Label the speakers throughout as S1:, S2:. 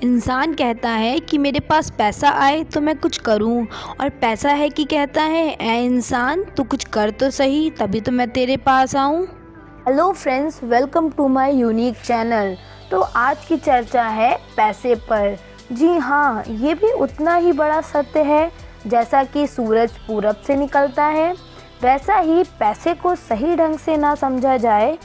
S1: इंसान कहता है कि मेरे पास पैसा आए तो मैं कुछ करूं, और पैसा है कि कहता है ऐ इंसान तू कुछ कर तो सही तभी तो मैं तेरे पास आऊं। Hello friends, welcome to my unique channel. तो आज की चर्चा है पैसे पर। जी हाँ, ये भी उतना ही बड़ा सत्य है जैसा कि सूरज पूरब से निकलता है, वैसा ही पैसे को सही ढंग से ना समझा जाए,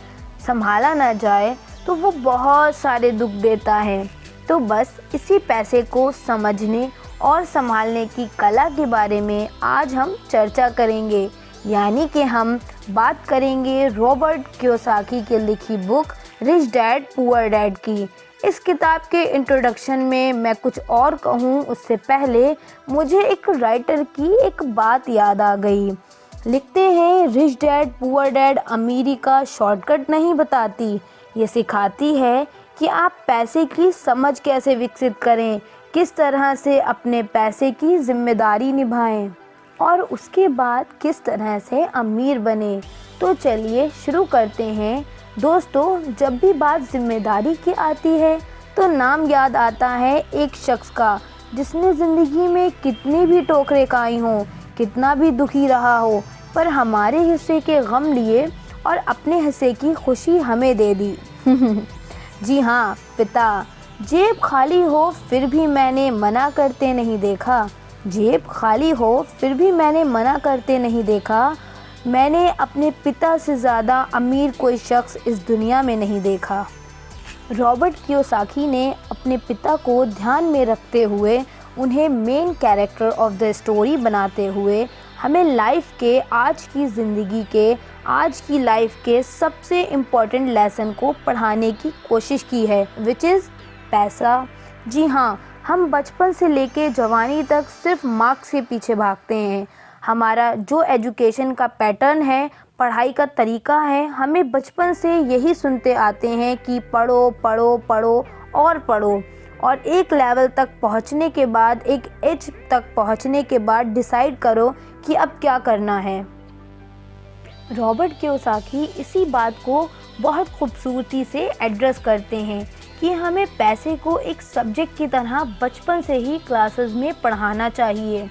S1: संभाला ना जाए तो वो बहुत सारे दुख देता है। तो बस इसी पैसे को समझने और संभालने की कला के बारे में आज हम चर्चा करेंगे, यानी कि हम बात करेंगे रॉबर्ट कियोसाकी की लिखी book rich dad poor dad की। इस किताब के इंट्रोडक्शन में मैं कुछ और कहूँ उससे पहले मुझे एक राइटर की एक बात याद आ गई। लिखते हैं, रिच डैड पुअर डैड अमीरी का शॉर्टकट नहीं बताती, ये सिखाती है कि आप पैसे की समझ कैसे विकसित करें, किस तरह से अपने पैसे की जिम्मेदारी निभाएं और उसके बाद किस तरह से अमीर बने। तो चलिए शुरू करते हैं। दोस्तों, जब भी बात जिम्मेदारी की आती है तो नाम याद आता है एक शख्स का जिसने ज़िंदगी में कितनी भी टोकरें खाई हों, कितना भी दुखी रहा हो, पर हमारे हिस्से के गम लिए और अपने हिस्से की खुशी हमें दे दी। जी हाँ, पिता। जेब खाली हो फिर भी मैंने मना करते नहीं देखा, जेब खाली हो फिर भी मैंने मना करते नहीं देखा। मैंने अपने पिता से ज़्यादा अमीर कोई शख्स इस दुनिया में नहीं देखा। रॉबर्ट कियोसाकी ने अपने पिता को ध्यान में रखते हुए, उन्हें main character of the story बनाते हुए हमें लाइफ के, आज की ज़िंदगी के, आज की लाइफ के सबसे इम्पॉर्टेंट लेसन को पढ़ाने की कोशिश की है, विच इज़ पैसा। जी हाँ, हम बचपन से लेके जवानी तक सिर्फ मार्क्स के पीछे भागते हैं। हमारा जो एजुकेशन का पैटर्न है, पढ़ाई का तरीका है, हमें बचपन से यही सुनते आते हैं कि पढ़ो पढ़ो पढ़ो और पढ़ो, और एक लेवल तक पहुंचने के बाद, एक एज तक पहुंचने के बाद डिसाइड करो कि अब क्या करना है। रॉबर्ट कियोसाकी इसी बात को बहुत खूबसूरती से एड्रेस करते हैं कि हमें पैसे को एक सब्जेक्ट की तरह बचपन से ही क्लासेस में पढ़ाना चाहिए।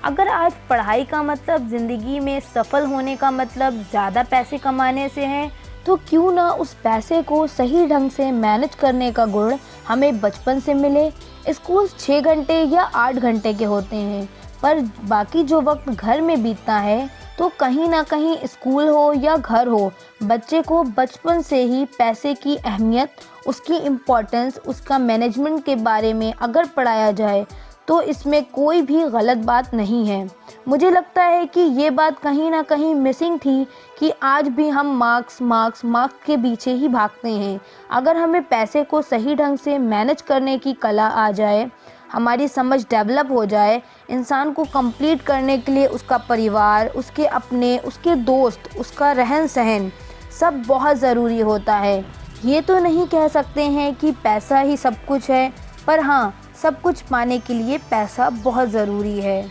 S1: अगर आज पढ़ाई का मतलब ज़िंदगी में सफल होने का मतलब ज़्यादा पैसे कमाने से है, तो क्यों ना उस पैसे को सही ढंग से मैनेज करने का गुण हमें बचपन से मिले। स्कूल 6 घंटे या 8 घंटे के होते हैं, पर बाकी जो वक्त घर में बीतता है, तो कहीं ना कहीं स्कूल हो या घर हो, बच्चे को बचपन से ही पैसे की अहमियत, उसकी इम्पोर्टेंस, उसका मैनेजमेंट के बारे में अगर पढ़ाया जाए तो इसमें कोई भी गलत बात नहीं है। मुझे लगता है कि ये बात कहीं ना कहीं मिसिंग थी कि आज भी हम मार्क्स मार्क्स मार्क्स के पीछे ही भागते हैं। अगर हमें पैसे को सही ढंग से मैनेज करने की कला आ जाए, हमारी समझ डेवलप हो जाए, इंसान को कंप्लीट करने के लिए उसका परिवार, उसके अपने, उसके दोस्त, उसका रहन सहन सब बहुत ज़रूरी होता है। ये तो नहीं कह सकते हैं कि पैसा ही सब कुछ है, पर हाँ, सब कुछ पाने के लिए पैसा बहुत ज़रूरी है।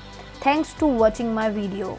S1: Thanks to watching my video.